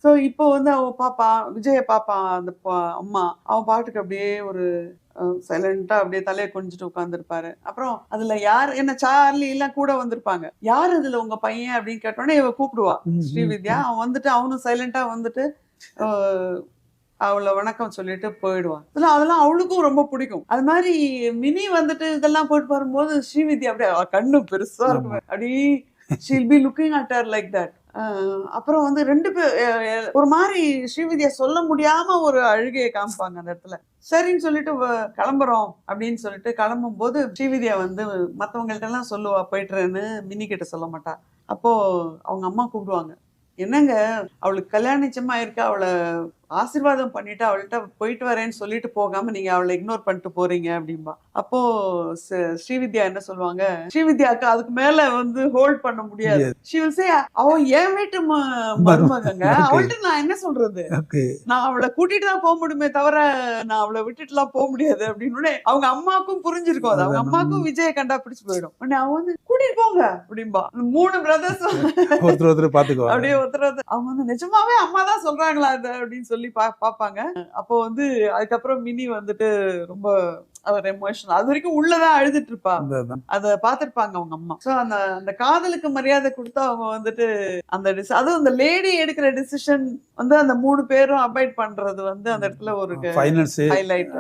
So இப்போ வந்து அவன் பாப்பா விஜய பாப்பா அந்த அம்மா அவன் பாட்டுக்கு அப்படியே ஒரு சைலண்டா அப்படியே தலையை குனிஞ்சிட்டு உட்காந்துருப்பாரு. அப்புறம் அதுல யார் என்ன சார்லி எல்லாம் கூட வந்திருப்பாங்க. யார் இதுல உங்க பையன் அப்படின்னு கேட்டோடனே இவ கூப்பிடுவா ஸ்ரீவித்யா. அவன் வந்துட்டு அவனும் சைலண்டா வந்துட்டு அவளை வணக்கம் சொல்லிட்டு போயிடுவான். அதெல்லாம் அவளுக்கும் ரொம்ப பிடிக்கும். அது மாதிரி மினி வந்துட்டு இதெல்லாம் போயிட்டு வரும்போது ஸ்ரீவித்யா அப்படியே கண்ணு பெருசா இருக்கும். அப்படி she'll be looking at her like that. அப்புறம் வந்து ரெண்டு பேர் ஒரு மாதிரி ஸ்ரீவித்யா சொல்ல முடியாம ஒரு அழுகையை காமிப்பாங்க அந்த இடத்துல. சரின்னு சொல்லிட்டு கிளம்புறோம் அப்படின்னு சொல்லிட்டு கிளம்பும் போது ஸ்ரீவித்யா வந்து மற்றவங்கள்ட்ட எல்லாம் சொல்லுவா போயிட்டுறேன்னு, மினி கிட்ட சொல்ல மாட்டா. அப்போ அவங்க அம்மா கூப்பிடுவாங்க, என்னங்க அவளுக்கு கல்யாண நிச்சயமா இருக்கா, அவளை ஆசீர்வாதம் பண்ணிட்டு அவள்கிட்ட போயிட்டு வரேன்னு சொல்லிட்டு போகாம நீங்க அவளை இக்னோர் பண்ணிட்டு போறீங்க அப்படின்பா. அப்போ ஸ்ரீவித்யா என்ன சொல்லுவாங்க, ஸ்ரீவித்யாக்கு அதுக்கு மேல வந்து ஹோல்ட் பண்ண முடியாது. அவ என் வீட்டு மருமகங்க, அவள்கிட்ட நான் என்ன சொல்றது, நான் அவளை கூட்டிட்டு தான் போக முடியுமே தவிர நான் அவளை விட்டுட்டு எல்லாம் போக முடியாது அப்படின்னு அவங்க அம்மாவுக்கும் புரிஞ்சிருக்கும். அது அவங்க அம்மாவுக்கும் விஜய கண்டா பிடிச்சு போயிடும். உடனே அவன் வந்து கூட்டிட்டு போங்க அப்படின்பா. 3 பிரதர்ஸ் ஒருத்தர் பாத்துக்குவாங்க. அப்படியே ஒருத்தர் அவங்க வந்து நிஜமாவே அம்மா தான் சொல்றாங்களா அது அப்படின்னு சொல்லி பாப்பாங்க. அப்போ வந்து அதுக்கப்புறம் மினி வந்துட்டு ரொம்ப அவர் எமோஷனல், அது வரைக்கும் உள்ளதான் அழுதுட்டு இருப்பா. அத பாத்துருப்பாங்க அவங்க அம்மா. சோ அந்த காதலுக்கு மரியாதை கொடுத்து அவங்க வந்துட்டு அந்த அதுவும் அந்த லேடி எடுக்கிற டிசிஷன் வந்து அந்த 3 பேரும் அபாய்ட் பண்றது வந்து அந்த இடத்துல ஒரு ஹைலைட்.